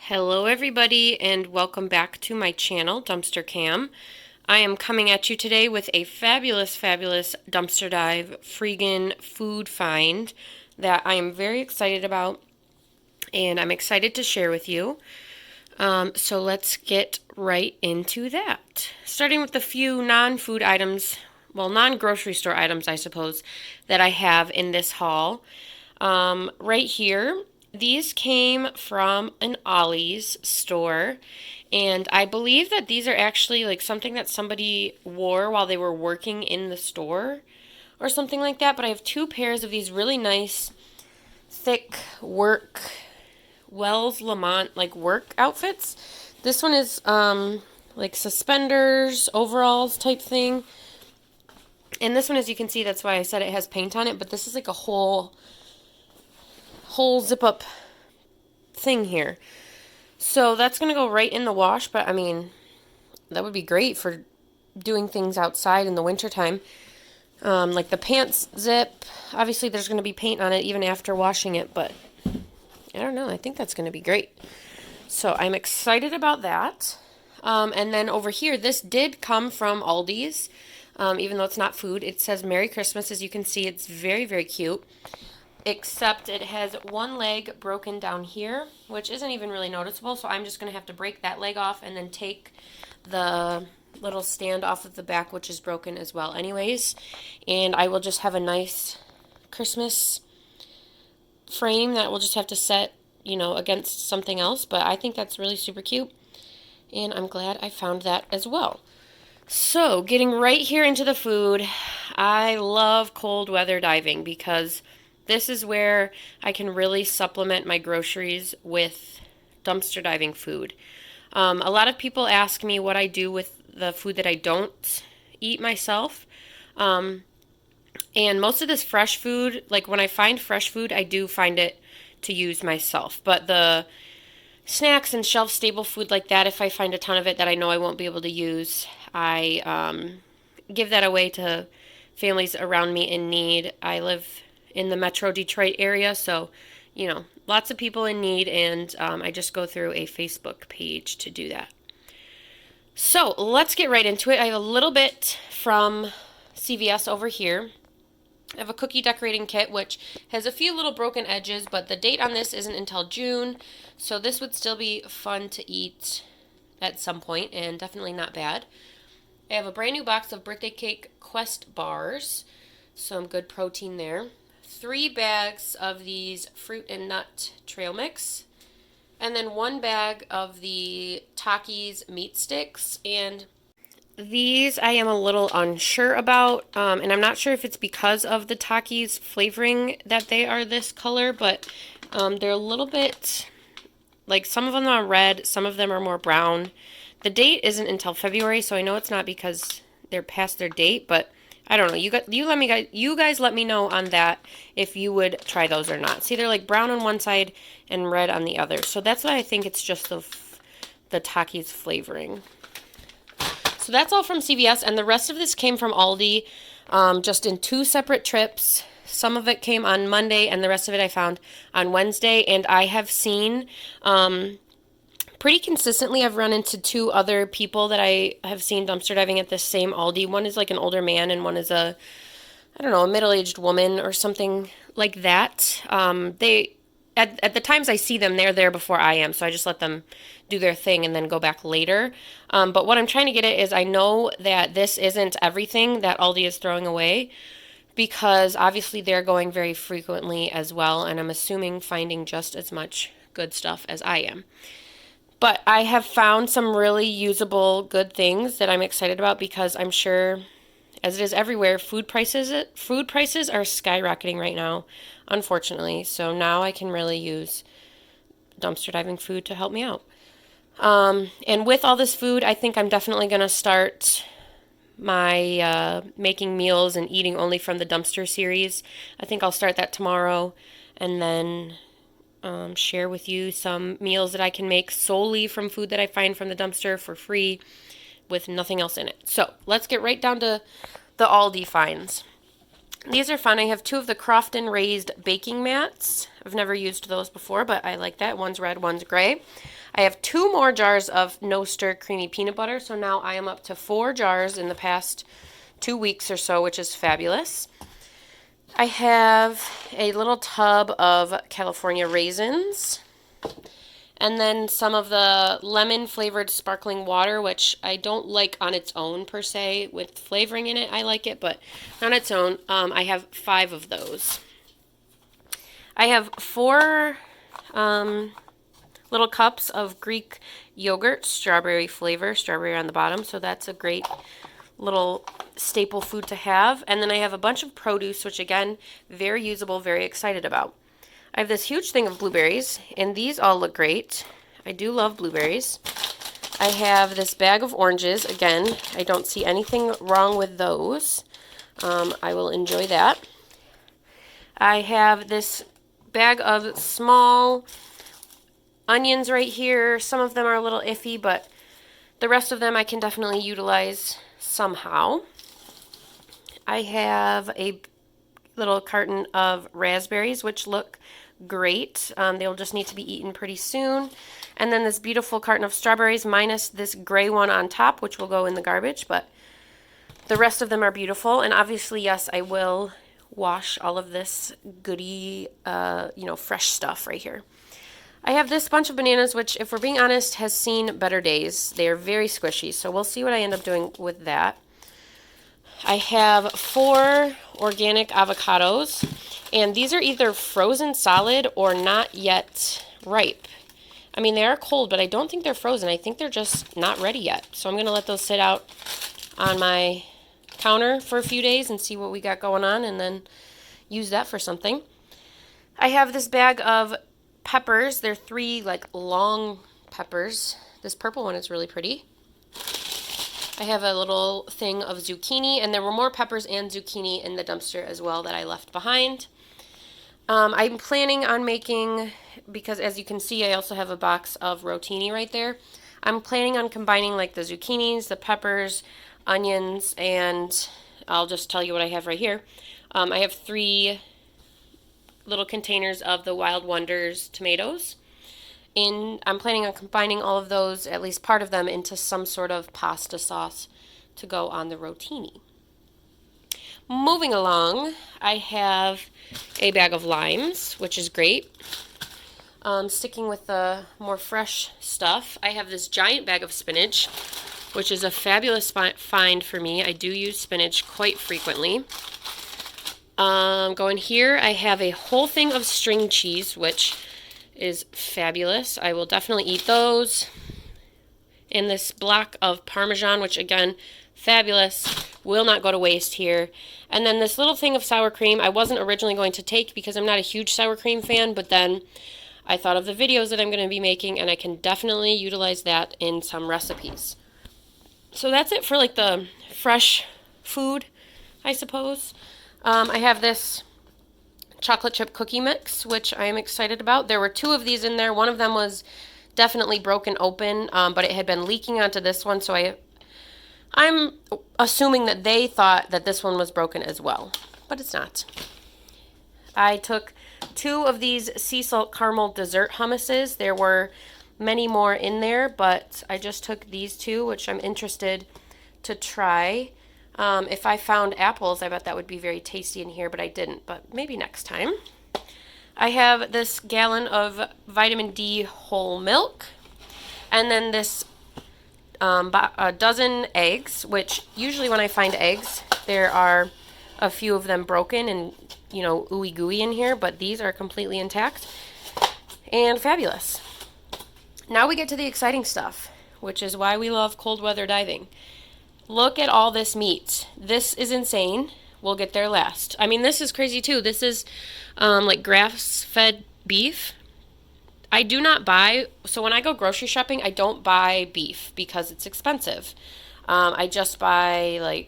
Hello everybody and welcome back to my channel, Dumpster Cam. I am coming at you today with a fabulous dumpster dive Freegan food find that I am very excited about and I'm excited to share with you. So let's get right into that. Starting with the few non-food items, well, non-grocery store items I suppose, that I have in this haul. Right here, these came from an Ollie's store, and I believe that these are actually like something that somebody wore while they were working in the store or something like that. But I have two pairs of these really nice, thick work Wells Lamont like work outfits. This one is like suspenders, overalls type thing. And this one, as you can see, that's why I said it has paint on it, but this is like a whole zip up thing here. So that's going to go right in the wash, but I mean, that would be great for doing things outside in the wintertime. Like the pants zip, obviously there's going to be paint on it even after washing it, but I don't know, I think that's going to be great. So I'm excited about that. And then over here, this did come from Aldi's, even though it's not food. It says Merry Christmas, as you can see. It's very cute. Except it has one leg broken down here, which isn't even really noticeable, so I'm just going to have to break that leg off and then take the little stand off of the back, which is broken as well anyways, and I will just have a nice Christmas frame that we'll just have to set, you know, against something else, but I think that's really super cute, and I'm glad I found that as well. So, getting right here into the food, I love cold weather diving because this is where I can really supplement my groceries with dumpster diving food. A lot of people ask me what I do with the food that I don't eat myself. And most of this fresh food, like when I find fresh food, I do find it to use myself. But the snacks and shelf-stable food like that, if I find a ton of it that I know I won't be able to use, I give that away to families around me in need. I live in the Metro Detroit area, so, you know, lots of people in need, and I just go through a Facebook page to do that. So let's get right into it. I have a little bit from CVS over here. I have a cookie decorating kit, which has a few little broken edges, but the date on this isn't until June, so this would still be fun to eat at some point, and definitely not bad. I have a brand new box of birthday cake Quest bars, some good protein there. 3 bags of these fruit and nut trail mix, and then 1 bag of the Takis meat sticks. And these I am a little unsure about, and I'm not sure if it's because of the Takis flavoring that they are this color, but they're a little bit, like some of them are red, some of them are more brown. The date isn't until February, so I know it's not because they're past their date, but I don't know. You guys let me know on that if you would try those or not. See, they're like brown on one side and red on the other. So that's why I think it's just the Takis flavoring. So that's all from CVS, and the rest of this came from Aldi, just in 2 separate trips. Some of it came on Monday, and the rest of it I found on Wednesday. And I have seen pretty consistently, I've run into 2 other people that I have seen dumpster diving at this same Aldi. One is like an older man, and one is I don't know, a middle-aged woman or something like that. At the times I see them, they're there before I am, so I just let them do their thing and then go back later. But what I'm trying to get at is I know that this isn't everything that Aldi is throwing away, because obviously they're going very frequently as well, and I'm assuming finding just as much good stuff as I am. But I have found some really usable, good things that I'm excited about because I'm sure, as it is everywhere, food prices are skyrocketing right now, unfortunately. So now I can really use dumpster diving food to help me out. And with all this food, I think I'm definitely going to start my making meals and eating only from the dumpster series. I think I'll start that tomorrow, and then share with you some meals that I can make solely from food that I find from the dumpster for free with nothing else in it. So let's get right down to the Aldi finds. These are fun. I have 2 of the Crofton raised baking mats. I've never used those before, but I like that. One's red, one's gray. I have 2 more jars of no stir creamy peanut butter, so now I am up to 4 jars in the past 2 weeks or so, which is fabulous. I have a little tub of California raisins, and then some of the lemon flavored sparkling water, which I don't like on its own per se. With flavoring in it, I like it, but on its own, I have 5 of those. I have 4 little cups of Greek yogurt, strawberry flavor, strawberry on the bottom, so that's a great little staple food to have. And then I have a bunch of produce, which again, very usable, very excited about. I have this huge thing of blueberries, and these all look great. I do love blueberries. I have this bag of oranges. Again, I don't see anything wrong with those. I will enjoy that. I have this bag of small onions right here. Some of them are a little iffy, but the rest of them I can definitely utilize somehow. I have a little carton of raspberries, which look great. They'll just need to be eaten pretty soon. And then this beautiful carton of strawberries, minus this gray one on top, which will go in the garbage, but the rest of them are beautiful. And obviously, yes, I will wash all of this goody, fresh stuff right here. I have this bunch of bananas, which, if we're being honest, has seen better days. They are very squishy, so we'll see what I end up doing with that. I have 4 organic avocados, and these are either frozen solid or not yet ripe. I mean, they are cold, but I don't think they're frozen. I think they're just not ready yet. So I'm going to let those sit out on my counter for a few days and see what we got going on, and then use that for something. I have this bag of peppers. They're 3 long peppers. This purple one is really pretty. I have a little thing of zucchini, and there were more peppers and zucchini in the dumpster as well that I left behind. I'm planning on making, because as you can see, I also have a box of rotini right there. I'm planning on combining the zucchinis, the peppers, onions, and I'll just tell you what I have right here. I have 3 little containers of the Wild Wonders tomatoes. I'm planning on combining all of those, at least part of them, into some sort of pasta sauce to go on the rotini. Moving along, I have a bag of limes, which is great. Sticking with the more fresh stuff, I have this giant bag of spinach, which is a fabulous find for me. I do use spinach quite frequently. Going here, I have a whole thing of string cheese, which is fabulous. I will definitely eat those. And this block of Parmesan, which again, fabulous, will not go to waste here. And then this little thing of sour cream I wasn't originally going to take because I'm not a huge sour cream fan, but then I thought of the videos that I'm going to be making, and I can definitely utilize that in some recipes. So that's it for the fresh food, I suppose. I have this chocolate chip cookie mix, which I am excited about. There were 2 of these in there. One of them was definitely broken open, but it had been leaking onto this one, so I'm assuming that they thought that this one was broken as well, but it's not. I took 2 of these sea salt caramel dessert hummuses. There were many more in there, but I just took these 2, which I'm interested to try. If I found apples, I bet that would be very tasty in here, but I didn't, but maybe next time. I have this gallon of vitamin D whole milk, and then this a dozen eggs, which usually when I find eggs, there are a few of them broken and, ooey gooey in here, but these are completely intact and fabulous. Now we get to the exciting stuff, which is why we love cold weather diving. Look at all this meat. This is insane. We'll get there last. I mean, this is crazy too. This is grass-fed beef. I do not buy, so when I go grocery shopping, I don't buy beef because it's expensive. I just buy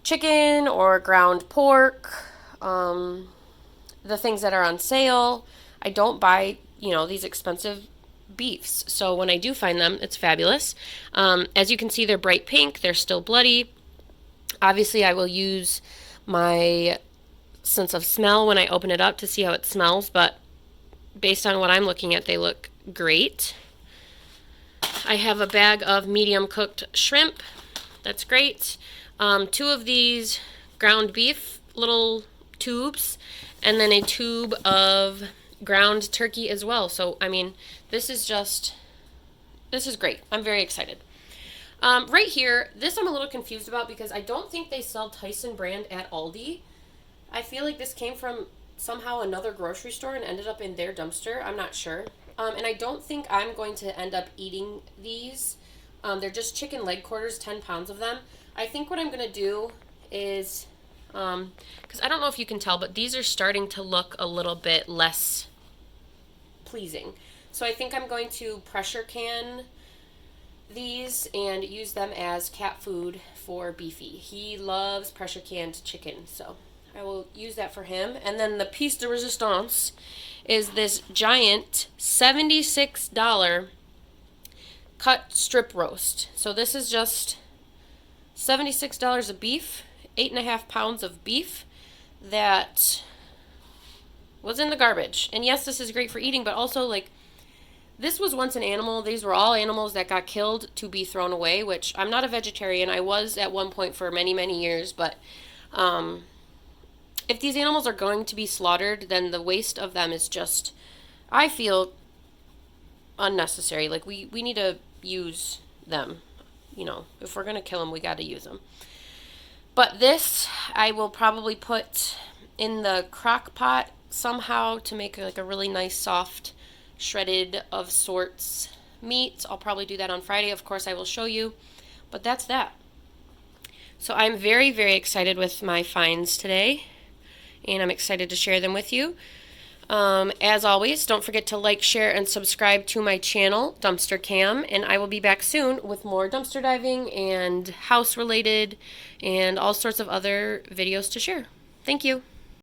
chicken or ground pork, the things that are on sale. I don't buy, these expensive beefs. So when I do find them, it's fabulous. As you can see, they're bright pink. They're still bloody. Obviously, I will use my sense of smell when I open it up to see how it smells, but based on what I'm looking at, they look great. I have a bag of medium cooked shrimp. That's great. 2 of these ground beef little tubes, and then a tube of ground turkey as well. So, I mean, this is great. I'm very excited. Right here, this I'm a little confused about because I don't think they sell Tyson brand at Aldi. I feel like this came from somehow another grocery store and ended up in their dumpster. I'm not sure. And I don't think I'm going to end up eating these. They're just chicken leg quarters, 10 pounds of them. I think what I'm going to do is, because I don't know if you can tell, but these are starting to look a little bit less pleasing. So I think I'm going to pressure can these and use them as cat food for Beefy. He loves pressure canned chicken, so I will use that for him. And then the piece de resistance is this giant $76 cut strip roast. So this is just $76 of beef, 8.5 pounds of beef that was in the garbage. And yes, this is great for eating, but also, like, this was once an animal. These were all animals that got killed to be thrown away, which I'm not a vegetarian. I was at one point for many, many years, but if these animals are going to be slaughtered, then the waste of them is just, I feel, unnecessary. Like, we need to use them. You know, if we're going to kill them, we got to use them. But this, I will probably put in the crock pot somehow to make like a really nice soft shredded of sorts meat. I'll probably do that on Friday. Of course, I will show you. But that's that. So I'm very, very excited with my finds today, and I'm excited to share them with you. As always, don't forget to like, share, and subscribe to my channel, Dumpster Cam, and I will be back soon with more dumpster diving and house related and all sorts of other videos to share. Thank you.